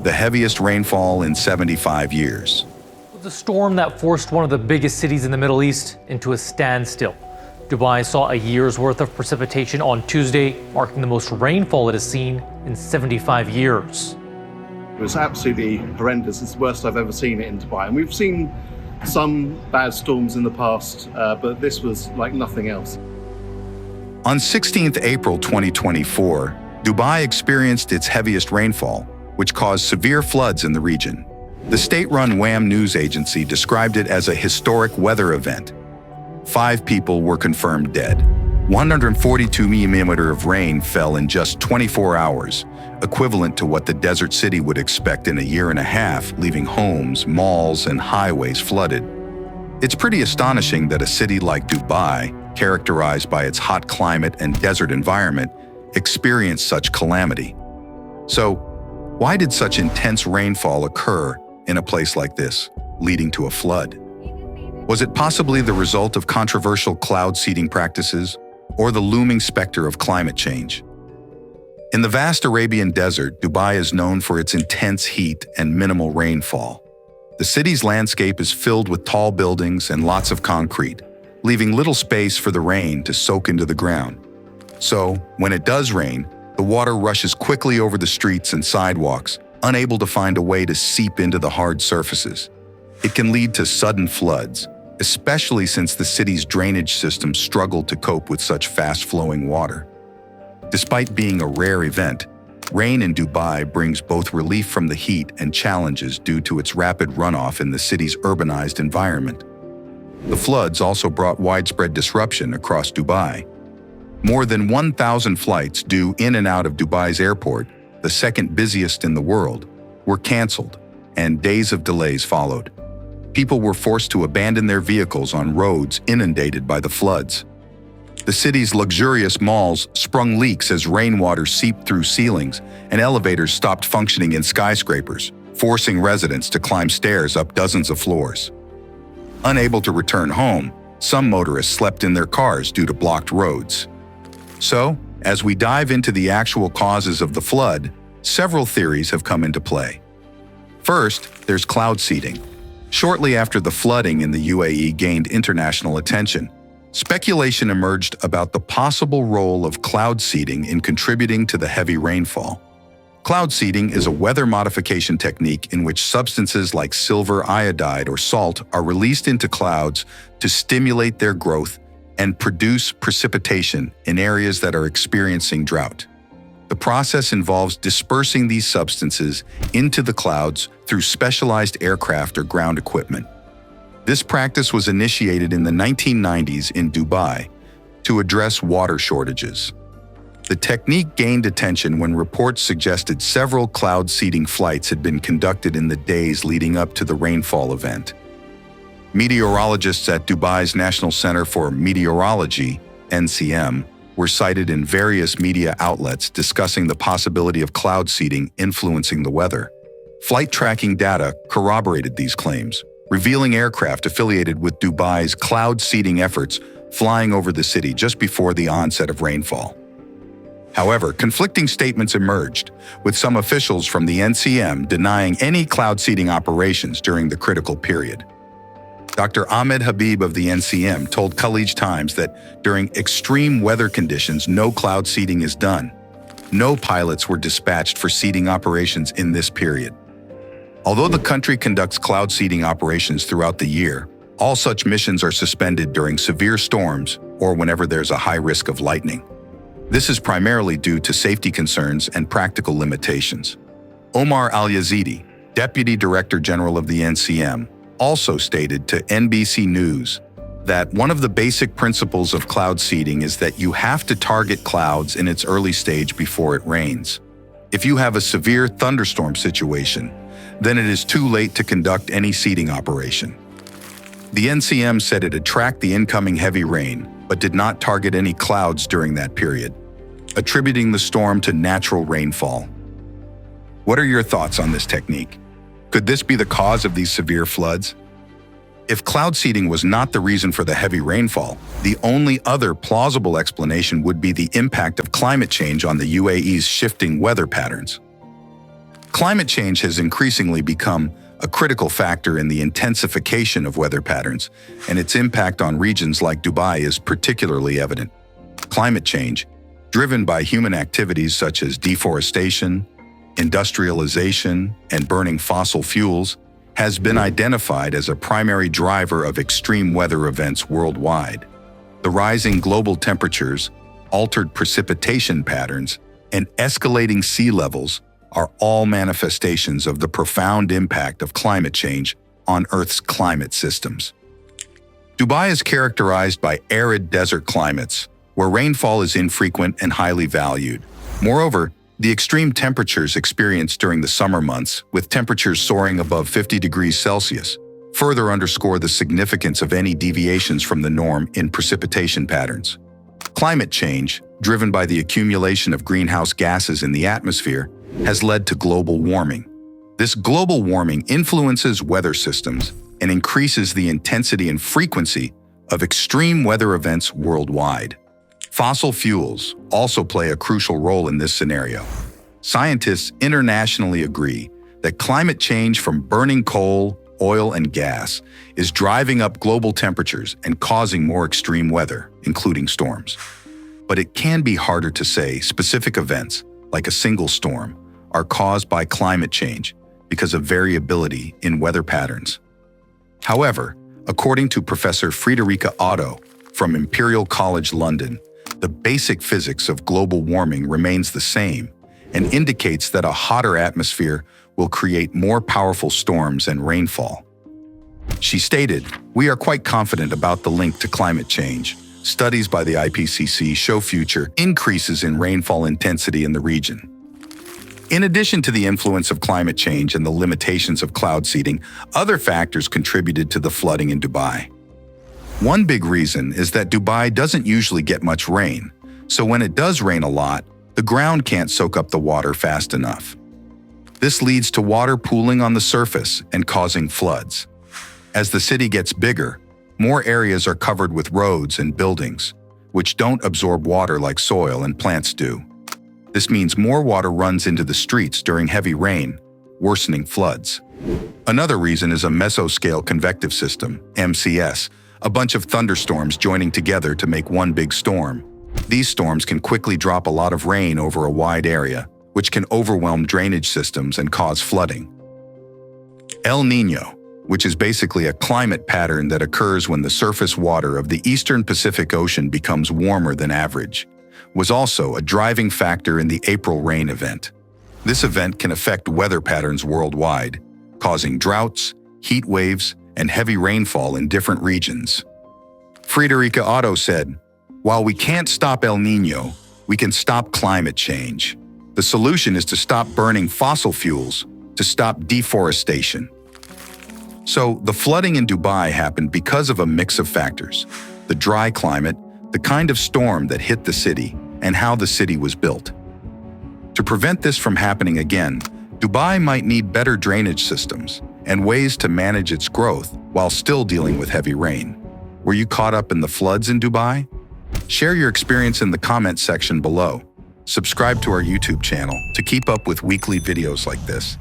the heaviest rainfall in 75 years. The storm that forced one of the biggest cities in the Middle East into a standstill. Dubai saw a year's worth of precipitation on Tuesday, marking the most rainfall it has seen in 75 years. It was absolutely horrendous. It's the worst I've ever seen it in Dubai. And we've seen some bad storms in the past, but this was like nothing else. On 16th April 2024, Dubai experienced its heaviest rainfall, which caused severe floods in the region. The state-run WAM news agency described it as a historic weather event. 5 people were confirmed dead. 142 mm of rain fell in just 24 hours, equivalent to what the desert city would expect in a year and a half, leaving homes, malls, and highways flooded. It's pretty astonishing that a city like Dubai, characterized by its hot climate and desert environment, experienced such calamity. So, why did such intense rainfall occur in a place like this, leading to a flood? Was it possibly the result of controversial cloud seeding practices, or the looming specter of climate change? In the vast Arabian desert, Dubai is known for its intense heat and minimal rainfall. The city's landscape is filled with tall buildings and lots of concrete, leaving little space for the rain to soak into the ground. So, when it does rain, the water rushes quickly over the streets and sidewalks, unable to find a way to seep into the hard surfaces. It can lead to sudden floods, especially since the city's drainage system struggled to cope with such fast-flowing water. Despite being a rare event, rain in Dubai brings both relief from the heat and challenges due to its rapid runoff in the city's urbanized environment. The floods also brought widespread disruption across Dubai. More than 1,000 flights due in and out of Dubai's airport, the second busiest in the world, were canceled, and days of delays followed. People were forced to abandon their vehicles on roads inundated by the floods. The city's luxurious malls sprung leaks as rainwater seeped through ceilings, and elevators stopped functioning in skyscrapers, forcing residents to climb stairs up dozens of floors. Unable to return home, some motorists slept in their cars due to blocked roads. So, as we dive into the actual causes of the flood, several theories have come into play. First, there's cloud seeding. Shortly after the flooding in the UAE gained international attention, speculation emerged about the possible role of cloud seeding in contributing to the heavy rainfall. Cloud seeding is a weather modification technique in which substances like silver iodide or salt are released into clouds to stimulate their growth and produce precipitation in areas that are experiencing drought. The process involves dispersing these substances into the clouds through specialized aircraft or ground equipment. This practice was initiated in the 1990s in Dubai to address water shortages. The technique gained attention when reports suggested several cloud seeding flights had been conducted in the days leading up to the rainfall event. Meteorologists at Dubai's National Center for Meteorology, NCM, were cited in various media outlets discussing the possibility of cloud seeding influencing the weather. Flight tracking data corroborated these claims, revealing aircraft affiliated with Dubai's cloud seeding efforts flying over the city just before the onset of rainfall. However, conflicting statements emerged, with some officials from the NCM denying any cloud seeding operations during the critical period. Dr. Ahmed Habib of the NCM told Khaleej Times that during extreme weather conditions, no cloud seeding is done. No pilots were dispatched for seeding operations in this period. Although the country conducts cloud seeding operations throughout the year, all such missions are suspended during severe storms or whenever there's a high risk of lightning. This is primarily due to safety concerns and practical limitations. Omar Al-Yazidi, Deputy Director General of the NCM, also stated to NBC News that one of the basic principles of cloud seeding is that you have to target clouds in its early stage before it rains. If you have a severe thunderstorm situation, then it is too late to conduct any seeding operation. The NCM said it had tracked the incoming heavy rain, but did not target any clouds during that period, attributing the storm to natural rainfall. What are your thoughts on this technique? Could this be the cause of these severe floods? If cloud seeding was not the reason for the heavy rainfall, the only other plausible explanation would be the impact of climate change on the UAE's shifting weather patterns. Climate change has increasingly become a critical factor in the intensification of weather patterns, and its impact on regions like Dubai is particularly evident. Climate change, driven by human activities such as deforestation, industrialization, and burning fossil fuels, has been identified as a primary driver of extreme weather events worldwide. The rising global temperatures, altered precipitation patterns, and escalating sea levels are all manifestations of the profound impact of climate change on Earth's climate systems. Dubai is characterized by arid desert climates, where rainfall is infrequent and highly valued. Moreover, the extreme temperatures experienced during the summer months, with temperatures soaring above 50 degrees Celsius, further underscore the significance of any deviations from the norm in precipitation patterns. Climate change, driven by the accumulation of greenhouse gases in the atmosphere, has led to global warming. This global warming influences weather systems and increases the intensity and frequency of extreme weather events worldwide. Fossil fuels also play a crucial role in this scenario. Scientists internationally agree that climate change from burning coal, oil, and gas is driving up global temperatures and causing more extreme weather, including storms. But it can be harder to say specific events, like a single storm, are caused by climate change because of variability in weather patterns. However, according to Professor Friederike Otto from Imperial College London, the basic physics of global warming remains the same and indicates that a hotter atmosphere will create more powerful storms and rainfall. She stated, "We are quite confident about the link to climate change. Studies by the IPCC show future increases in rainfall intensity in the region." In addition to the influence of climate change and the limitations of cloud seeding, other factors contributed to the flooding in Dubai. One big reason is that Dubai doesn't usually get much rain, so when it does rain a lot, the ground can't soak up the water fast enough. This leads to water pooling on the surface and causing floods. As the city gets bigger, more areas are covered with roads and buildings, which don't absorb water like soil and plants do. This means more water runs into the streets during heavy rain, worsening floods. Another reason is a mesoscale convective system, MCS, a bunch of thunderstorms joining together to make one big storm. These storms can quickly drop a lot of rain over a wide area, which can overwhelm drainage systems and cause flooding. El Niño, which is basically a climate pattern that occurs when the surface water of the eastern Pacific Ocean becomes warmer than average, was also a driving factor in the April rain event. This event can affect weather patterns worldwide, causing droughts, heat waves, and heavy rainfall in different regions. Friederike Otto said, "While we can't stop El Niño, we can stop climate change. The solution is to stop burning fossil fuels, to stop deforestation." So, the flooding in Dubai happened because of a mix of factors: the dry climate, the kind of storm that hit the city, and how the city was built. To prevent this from happening again, Dubai might need better drainage systems and ways to manage its growth while still dealing with heavy rain. Were you caught up in the floods in Dubai? Share your experience in the comments section below. Subscribe to our YouTube channel to keep up with weekly videos like this.